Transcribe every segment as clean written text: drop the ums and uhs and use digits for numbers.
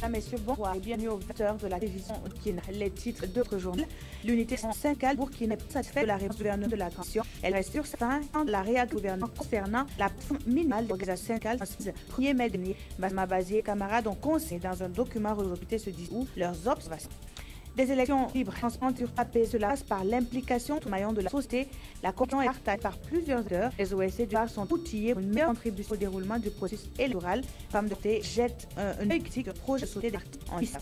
Messieurs, bonsoir et bienvenue aux 20h de la télévision Burkina. Les titres d'autres journaux. L'unité syndicale Burkina est satisfaite de la réponse du gouvernement de la transition. Elle reste sur certains de la réaction du gouvernement concernant la forme minimale d'organisation syndicale transmise 1er mai dernier. Basma Bazier et camarades ont conseillé dans un document regroupé ce 10 août leurs observations. Des élections libres, transparentes, apaisées, cela passe par l'implication de maillons de la société. La corruption est partagée par plusieurs acteurs. Les OSC du sont outillés pour une meilleure contribution au déroulement du processus électoral. Femmes de thé jettent un œil critique au projet de société en Issa.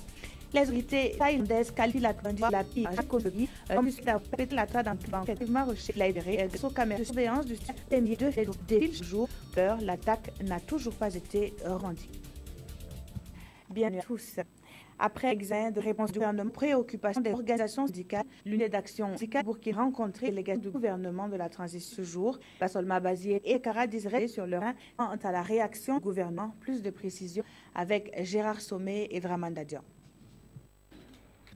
Les autorités thaïlandaises qualifient la candidature de la PIA Jacobi comme une pété la traite dans le banc effectivement rejeté. L'aide sous caméra de surveillance du système de défile ce jour. L'heure, l'attaque n'a toujours pas été rendue. Bienvenue à tous. Après examen de réponse du gouvernement, préoccupation des organisations syndicales, l'unité d'action syndicale Burkina a rencontré les gars du gouvernement de la transition ce jour. Basma Bazier et Kara disent sur le Rhin quant à la réaction du gouvernement. Plus de précisions avec Gérard Sommet et Draman Dadian.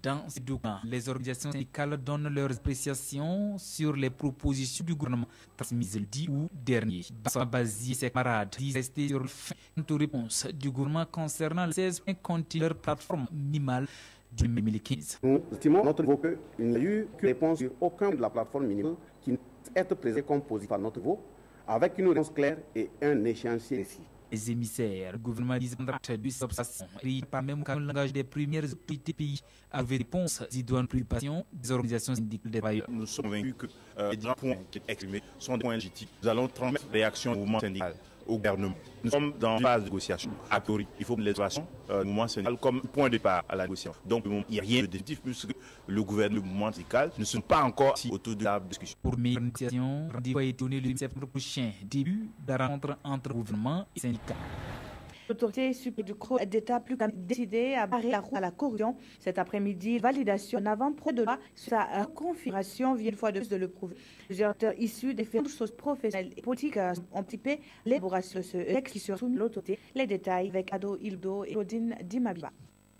Dans ces documents, les organisations syndicales donnent leurs appréciations sur les propositions du gouvernement transmises le 10 août dernier. Basma Bazier et ses camarades disent rester sur le fin de réponse du gouvernement concernant les 16 points contenus leur plateforme minimale de 2015. Nous estimons notre niveau qu'il n'y a eu qu'une réponse sur aucun de la plateforme minimale qui ne peut être présentée comme positive à notre niveau, avec une réponse claire et un échéancier précis. Les émissaires du gouvernement disent de substation et par même quand le langage des premières autorités pays avait réponse aux idoines préoccupations des organisations syndicales des travailleurs. Nous sommes convaincus que les points qui sont exprimés sont des points légitimes. Nous allons transmettre les réactions au mouvement syndical, au gouvernement. Nous sommes dans une phase de négociation. A priori, il faut que les relations du mouvement syndical comme point de départ à la négociation. Donc, il n'y a rien de définitif puisque le gouvernement et le mouvement syndical ne sont pas encore assis autour de la discussion. Pour mes négociations, rendez-vous est donné le 8 septembre prochain, début de la rencontre entre gouvernement et syndicats. L'autorité suprême du CRO d'État plus qu'à décider à barrer la route à la corruption. Cet après-midi, validation en avant-projet de loi sur sa configuration vient une fois de plus de le prouver. Plusieurs acteurs issus des sources professionnelles et politiques ont typé l'élaboration de ce texte qui sera soumis à l'autorité. Les détails avec Ado Ildo et Claudine Dimabiba.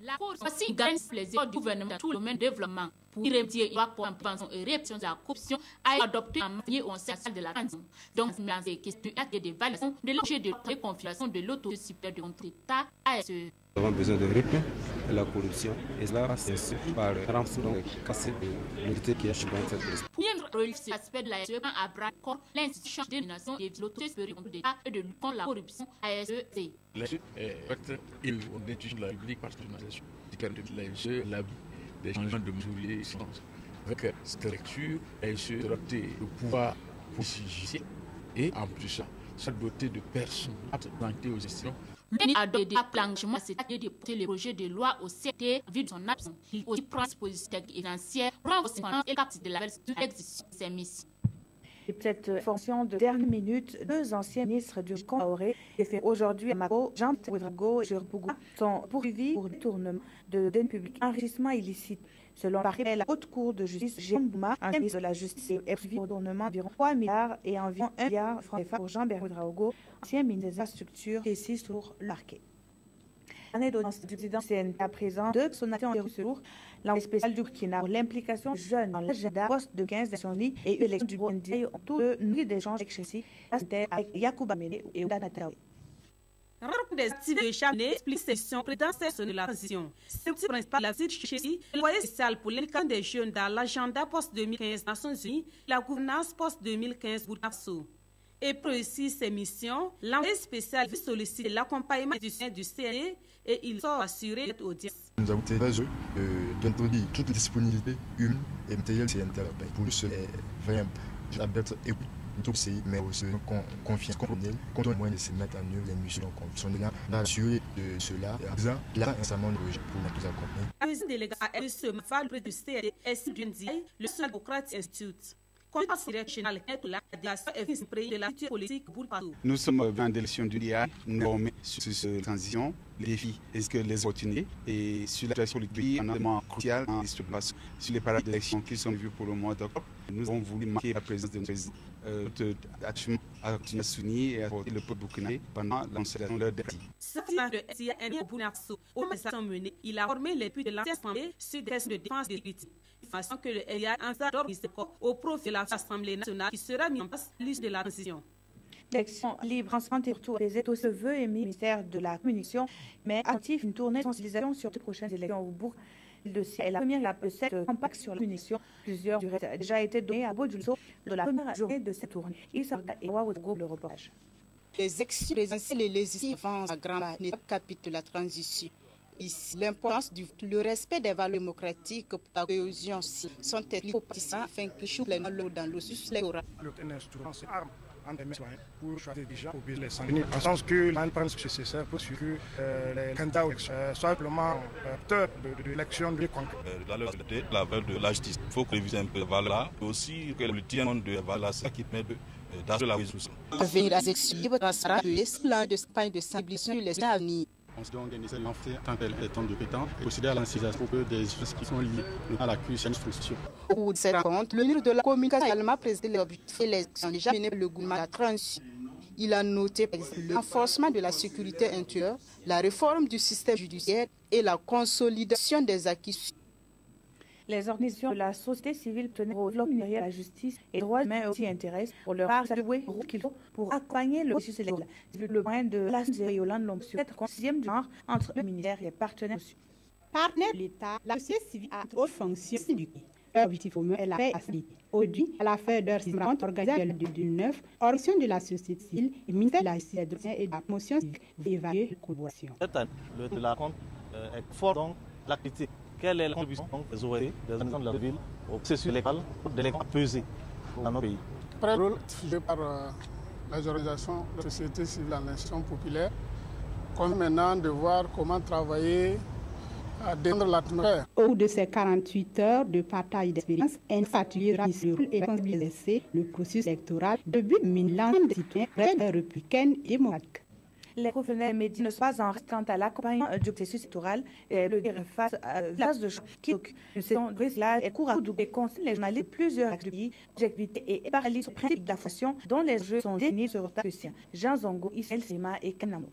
La Cour aussi gagne plaisir du gouvernement dans tout le domaine de développement pour y remédier pour la prévention et répression de la corruption a adopté en manière au sein de la transition. Donc, ces questions et des valeurs de l'objet de la configuration de l'autorité supérieure de l'État ASE. Nous avons besoin de réprimer la corruption et cela passe par renforcer casser l'unité qui est chez cette liste. Pour relier cet aspect de l'ASE, à bras corps l'institution de nomination de l'autorité supérieure de l'État et de lutte contre la corruption ASEC. L'ASE est il d'étudier la publique par l'organisation de l'ASE, l'abus des changements de mesures avec cette lecture, l'ASE adopter le pouvoir pour judiciaire et en plus ça, se doter de personnes aptes aux gestions. L'UNI a adopté des planchements, c'est-à-dire de porter les projets de loi au CT vu de son absence. Il aussi prend disposition technique et financière, renforcement et capacité de la l'exécution de ses missions. Cette fonction de dernière minute, deux anciens ministres du Congrès, qui fait aujourd'hui à Mako, Jean Ouedraogo et Jerbougou, sont poursuivis pour détournement de deniers publics, enrichissement illicite. Selon la Haute Cour de justice, Jérôme Bouma, ancien ministre de la Justice, est poursuivi pour détournement d'environ 3 milliards et environ 1 milliard de francs CFA pour Jean Ouedraogo, ancien ministre des Infrastructures, et 6 pour le parquet. L'année d'audience du président CNP à présent, deux personnalités ont été reçues lourd. L'envoyé spécial du Burkina pour l'implication jeunes dans l'agenda post-2015 Nations Unies et l'élection du Burundi ont tous deux nourri d'échanges avec Chelsea, avec Yacouba Mene et Oudana Traoré. Rencontre des activités de Chamené explique ces questions présidentielles de la transition. C'est le principal de la visite chez Chelsea, l'envoyé spécial pour l'implication des jeunes dans l'agenda post-2015 Nations Unies, la gouvernance post-2015 Burkina Faso. Et pour réussir ses missions, l'envoyé spécial veut solliciter l'accompagnement du CNE et il sort assurer cette audience. Nous avons été très heureux d'introduire toute disponibilité humaine et matérielle CNT pour nous c'est vraiment d'être écouté tout pays, mais aussi confiance comprenez qu'on doit moins de se mettre en œuvre les missions qu'on sont là d'assurer de cela et là récemment le projet pour nous accompagner. La visite déléguée a été ce matin près du CNE et du NDI, le Social Democratic Institute. Nous sommes en élection du DIA, nous sommes sur cette transition, les défis et les opportunités et sur la situation du pays, un élément crucial en sur les parades d'élection qui sont vues pour le mois d'octobre. Nous avons voulu marquer la présence de notre action à continuer à soutenir et à porter le peuple burkinabé pendant l'installation de leur défi. Il a formé les puits de l'ancienne assemblée sur des questions de défense des critiques. Façon que le LIA en au profit de l'Assemblée nationale qui sera mis en place à l'issue de la transition. L'élection libre, transparente et retour des États se veut émis ministère de la Communication, mais active une tournée de sensibilisation sur les prochaines élections au Bourg. Le est la première étape de cette campagne sur la munition. Plusieurs durées ont déjà été données à Bodjulso de la première journée de cette tournée. Issa et Waougo, le reportage. Les élections présidentielles et législatives avancent à grande capitule de la transition. Ici, l'importance du respect des valeurs démocratiques pour la cohésion sont expliquées aux participants afin que chacun les dans le processus électoral. Pour choisir des gens, pour les sanctionner, en sens que l'on pense que c'est nécessaire pour que les candidats soient simplement acteurs de l'élection de conquête. La valeur de la justice, il faut réviser un peu la valeur là, et aussi que le tien de la valeur, c'est ça qui permet d'assurer la résolution. Venir à l'élection libre transparente, plan de campagne de sensibilisation sur les avenirs. On se donne organiser l'enfant tant qu'elle est temps de pétant et procéder à l'incitation des choses qui sont liées à la cuisse et l'instruction. Au cours de cette rencontre, le ministre de la Communication a également présenté les objectifs et les actions déjà menées par le gouvernement de la transition. Il a noté par exemple le renforcement de la sécurité intérieure, la réforme du système judiciaire et la consolidation des acquis. Les organisations de la société civile tenaient au développement derrière la justice et droits humains aussi intéressent pour leur part saluer le rôle qu'il faut pour accompagner le processus électoral. Le point de la Yolande Lombe sur cette sixième du genre entre le ministère et les partenaires. Partenaires de l'État, la société civile a haute fonction éduquée. Leur objectif commun est la paix et la stabilité. Aujourd'hui, à la fin de leur rencontre organisée en 2009, organisation de la société civile et ministère de la justice et de la promotion civique vont évaluer la collaboration. Cette année, le la rencontre est fort dans l'activité. Quelle est la contribution des ONG, des organisations de la ville au processus électoral pour des élections pesées dans notre pays? Le rôle joué par les organisations de la société civile en institution populaire, comme maintenant de voir comment travailler à défendre l'atmosphère. Au bout de ces 48 heures de partage d'expérience, un fatigué sur et responsabiliser le processus électoral de but militant des citoyens républicains et démocratiques. Les professionnels médias ne sont pas en reste quant à l'accompagnement du processus électoral et le dire face à l'as de choix qui occupe une session de réglage et court à double et conseille les journalistes plusieurs axes de pays, objectivité et paralyse au principe de la fonction dont les jeux sont définis sur le sien. Jean Zongo, Ismaël Sima et Kanamo.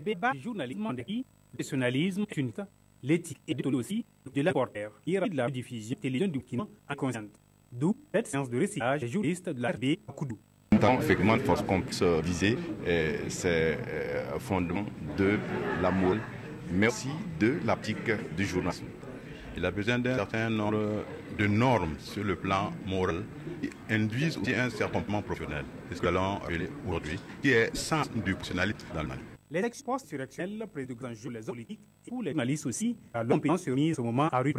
Débat journalisme en défi, professionnalisme, unité, l'éthique et d'autres aussi de la porteur qui de la diffusion télévision du Burkina inconsciente. D'où cette séance de recyclage des journalistes de la RB à Koudou. Effectivement, il faut qu'on puisse viser ces fondements de la morale, mais aussi de l'applique du journalisme. Il a besoin d'un certain nombre de normes sur le plan moral qui induisent aussi un certain comportement professionnel. C'est ce que nous allons appeler aujourd'hui, qui est sens du professionnalisme dans le Mali. Les élections post-électorales prédisent les hommes politiques et pour les journalistes aussi, à l'opinion se mise au moment à rue.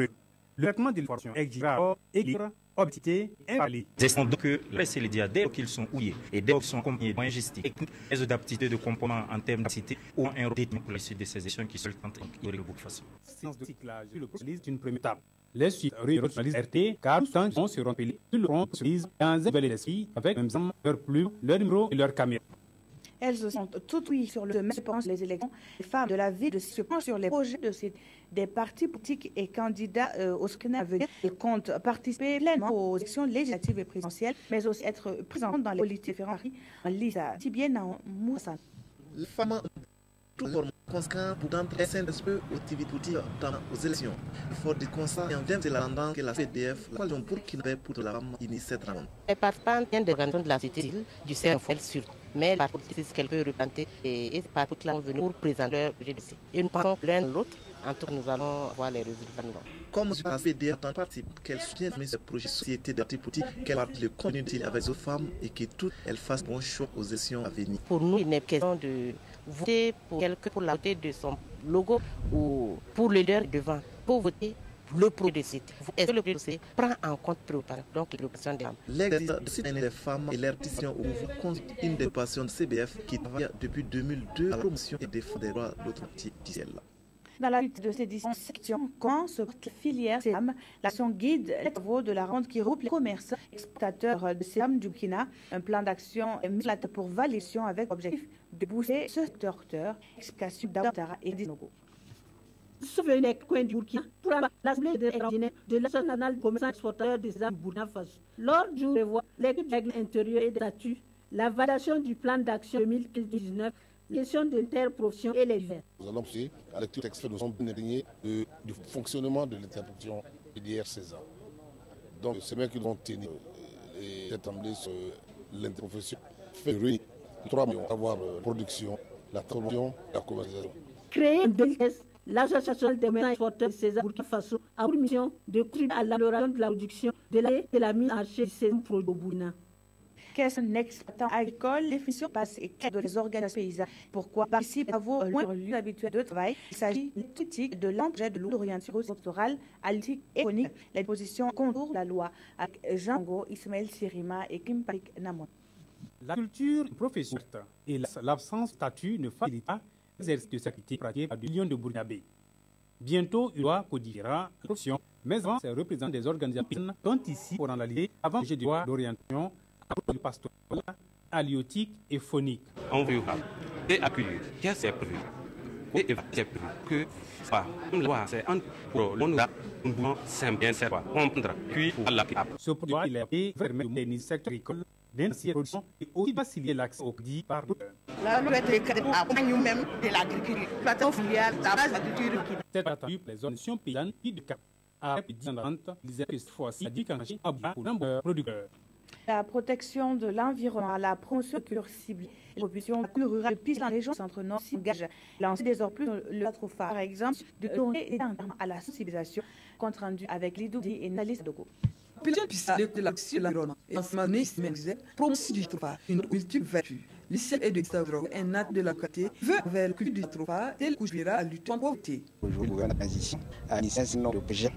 Le traitement de l'information exigera équilibre, objectivité et impartialité. J'estime donc que les presse et les médias, dès qu'ils sont ouillés et dès qu'ils sont accompagnés de moyens logistiques, les adaptivités de comportement en termes d'activité ont un rôle déterminant pour la suite de ces élections qui sont tentent d'ignorer beaucoup de façon. Séance de cyclage sur le processus est une première étape. Les suites journalistes RT, car tous les gens seront payés sur le rond processus dans un nouvel esprit avec même temps leur plume, leur numéro et leur caméra. Elles se sont toutes oui sur le domaine de les élections. Les femmes de la ville se penchent sur les projets des partis politiques et candidats au scrutin à venir. Elles comptent participer pleinement aux élections législatives et présidentielles, mais aussi être présentes dans les politiques différentes. En Lisa Tibiena Moussa. Les femmes tout forme conséquent pour entrer peu aux activités aux élections. Fort du constat et en vient de la tendance que la CDF, la coalition pour qui n'avait pour la femme initie cette rencontre. Les participants viennent des organisations de la société civile, du CNFL surtout. Mais par c'est qu'elle peut représenter et par toute là venus pour présenter leur GDC. Et nous pensons l'un l'autre, en tout cas nous allons voir les résultats. Comme la CDF participe, qu'elle soutienne ce projet de société d'activité, qu'elle parle le contenu avec les femmes et que toutes elles fassent bon choix aux élections à venir. Pour nous, il n'est pas question de voter pour quelqu'un pour la voter de son logo ou pour le leader devant. Pour voter le projet de site. Est-ce que le projet de site prend en compte donc les préoccupations des femmes? L'exercice des femmes et l'artisan au mouvement constitue une des passions de CBF qui travaille depuis 2002 à la promotion et défense des droits de l'autre ciel. Dans la lutte de ces différentes sections, comment se porte la filière SEAM? L'action guide les travaux de la ronde qui regroupe les commerçants exportateurs de SEAM du Burkina. Un plan d'action est mis pour validation avec l'objectif de booster ce secteur. Explication d'Autara et Dinogo. Souvenez coin du Burkina pour l'Assemblée de l'Association nationale de commerçants exportateurs des armes Burkina Faso. Lors du revoit l'équipe des règles intérieures et des statuts, la validation du plan d'action 2019, la question de l'interprofession et les verts. Nous allons poursuivre à la lecture du texte, nous sommes bien indignés du fonctionnement de l'interprofession filière César. Donc, c'est bien qu'ils vont tenir cette assemblée sur l'interprofession fait réunir 3 millions, avoir production, la transformation et la commercialisation. Créée en 2013, l'Association des ménages exportateurs de César Burkina Faso a pour mission de contribuer à l'amélioration de la production de la et de la mise en marché de ces produits au Burkina. Qu'est-ce qu'un exploitant agricole? Définition passe et de les organisations paysannes. Pourquoi participe à vos lieux habituels de travail? Il s'agit de l'éthique de l'entrée de l'orientation sectorale à l'éthique économique. Les positions contournent la loi avec Jean-Go, Ismaël Sirima et Kim Parik Namon. La culture professionnelle et l'absence de statut ne facilitent pas l'exercice de cette activité pratiquée par des millions de Burkinabés. Bientôt, une loi codifiera la profession, mais avant, ces représentants des organisations sont ici pour analyser avant le projet de loi d'orientation à pastoral, halieutique et phonique. On veut et accueillir. Qu'est-ce qui est prévu? Et c'est prévu que une loi, c'est un pour le mouvement simple, bien c'est quoi comprendre, puis pour l'appliquer. Ce projet il est fait permettre au secteur agricole d'initier la production et aussi faciliter l'accès au crédit par d'autres. La loi accompagne même de l'agriculture. Plateforme familiale, la base de l'agriculture. C'est attendu pour les organisations paysannes qui de cap. Après 10 ans d'attente, ils étaient cette fois-ci à dire qu'un chien a pour un producteur. La protection de l'environnement, la promotion de culture ciblée, les populations rurales depuis la région centre-nord s'engagent. Lancer désormais plus le trophée, par exemple, de donner à la sensibilisation, compte rendu avec Lidoudi et Nalis Dogo. Plusieurs pistes de l'environnement et en promotion du trophée, une multiple vertu. L'issue est de Stavro, un acte de la qualité, veut vers le culte du trophée, tel que je à lutter contre la pauvreté. Aujourd'hui, le gouvernement de transition a initié un certain nombre de projets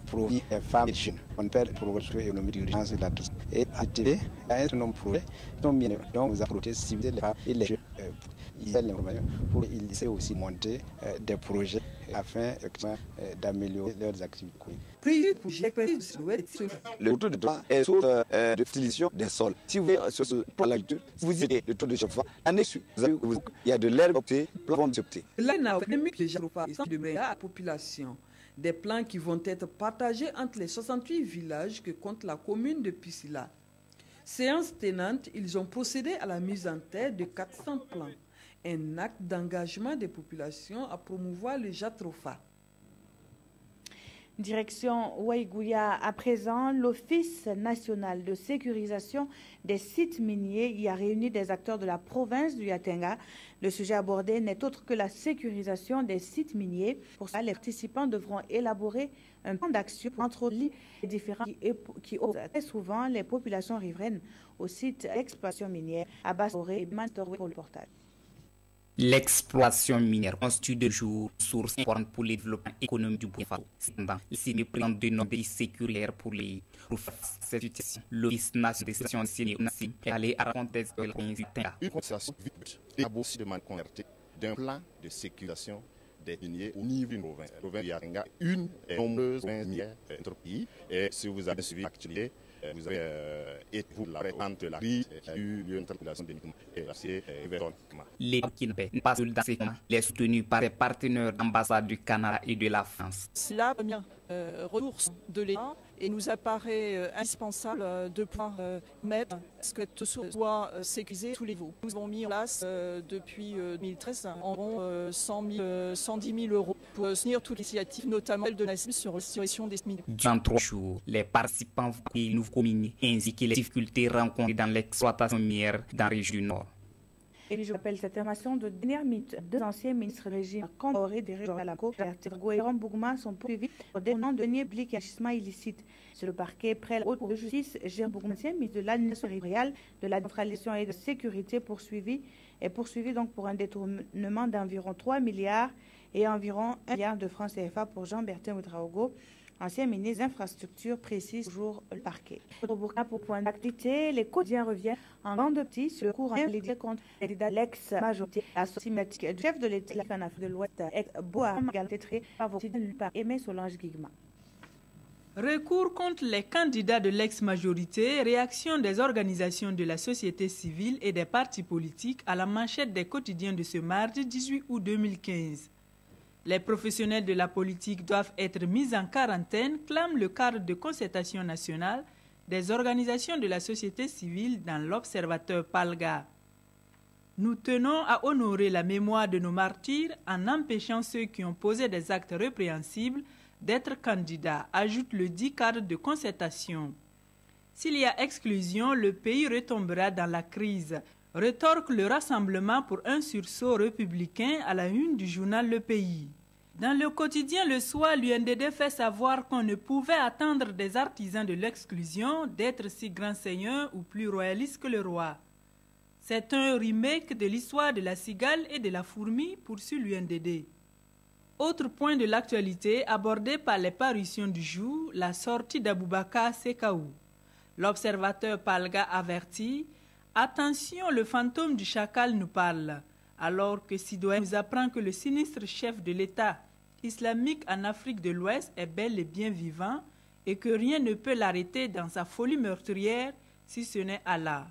pour les femmes et les jeunes. On perd pour votre économie d'urgence de la crise. Et à TV, il y a un certain nombre de projets qui sont bien. Donc, vous apportez civiliser les femmes et les jeunes. Il y a l'information pour ils essaient aussi monter des projets afin d'améliorer leurs activités. Le taux de droit est source de fertilisation des sols. Si vous voulez sur ce plan de l'agriculture, vous avez le taux de chaque fois. Année suivante, il y a de l'herbe optée, plafond opté. Là, il y a de la population. Des plans qui vont être partagés entre les 68 villages que compte la commune de Piscila. Séance tenante, ils ont procédé à la mise en terre de 400 plans. Un acte d'engagement des populations à promouvoir le Jatrofa. Direction Waïgouya, à présent, l'Office national de sécurisation des sites miniers y a réuni des acteurs de la province du Yatenga. Le sujet abordé n'est autre que la sécurisation des sites miniers. Pour cela, les participants devront élaborer un plan d'action pour contrôler les différents qui opposent très souvent les populations riveraines au site d'exploitation minière à Bassoré et Mantoré pour le portage. L'exploitation minière constitue de jour source importante pour le développement économique du Burkina Faso. Cependant, il présente de nombreux défis sécuritaires pour cette situation. L'Office national de sécurité aussi est allé à la conteste de la province du Yatenga. Une concertation vite et a aussi demandé concertée d'un plan de sécurisation des miniers au niveau d'une province. La province du Yatenga, une et nombreuses provinces minières entre pays. Et si vous avez suivi l'actualité, vous avez été pour la réponse de la crise, il y a eu lieu de population de Nicouma et l'acier Everton. Les Burkinabés ne passent dans ces moments, les soutenus par les partenaires d'ambassade du Canada et de la France. La première ressource de l'État et nous apparaît indispensable de pouvoir mettre ce que tout soit sécurisé tous les niveaux. Nous avons mis en place depuis 2013 environ 110 000 euros pour soutenir toute l'initiative, notamment celle de la CIM sur la situation des mines. Durant 3 jours, les participants vont les nouveaux miniers ainsi que les difficultés rencontrées dans l'exploitation minière dans la région du Nord. Et je rappelle cette information de dernière minute. 2 anciens ministres régime Comboré des régions à la Côte d'Artergo et Rambougma sont poursuivis pour des noms de deniers publics et agissement illicite. Sur le parquet, près la haute cour de justice, Jérôme Bougma, ministre de l'administration territoriale, de la décentralisation et de la sécurité, poursuivi donc pour un détournement d'environ 3 milliards et environ 1 milliard de francs CFA pour Jean-Bertin Ouedraogo, ancien ministre des Infrastructures, précise toujours le parquet. Pour point d'activité, les quotidiens reviennent en grande petite sur le courant lié contre les candidats de l'ex-majorité associative du chef de l'État en Afrique de l'Ouest, ex-Boa Galtétré, par Aimé Solange Guigma. Recours contre les candidats de l'ex-majorité, réaction des organisations de la société civile et des partis politiques à la manchette des quotidiens de ce mardi 18 août 2015. Les professionnels de la politique doivent être mis en quarantaine, clame le cadre de concertation nationale des organisations de la société civile dans l'Observateur Palga. Nous tenons à honorer la mémoire de nos martyrs en empêchant ceux qui ont posé des actes répréhensibles d'être candidats, ajoute le dit cadre de concertation. S'il y a exclusion, le pays retombera dans la crise, rétorque le Rassemblement pour un sursaut républicain à la une du journal Le Pays. Dans le quotidien Le Soir, l'UNDD fait savoir qu'on ne pouvait attendre des artisans de l'exclusion d'être si grands seigneurs ou plus royalistes que le roi. C'est un remake de l'histoire de la cigale et de la fourmi, poursuit l'UNDD. Autre point de l'actualité abordé par les parutions du jour, la sortie d'Aboubacar Sekaou. L'observateur Palga avertit « Attention, le fantôme du chacal nous parle », alors que Sidoine nous apprend que le sinistre chef de l'État islamique en Afrique de l'Ouest est bel et bien vivant et que rien ne peut l'arrêter dans sa folie meurtrière si ce n'est Allah.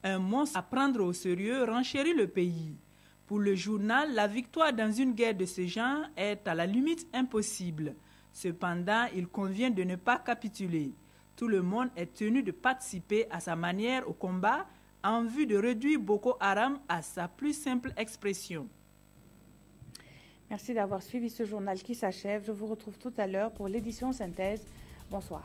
Un monstre à prendre au sérieux renchérit le pays. Pour le journal, la victoire dans une guerre de ce genre est à la limite impossible. Cependant, il convient de ne pas capituler. Tout le monde est tenu de participer à sa manière au combat en vue de réduire Boko Haram à sa plus simple expression. Merci d'avoir suivi ce journal qui s'achève. Je vous retrouve tout à l'heure pour l'édition synthèse. Bonsoir.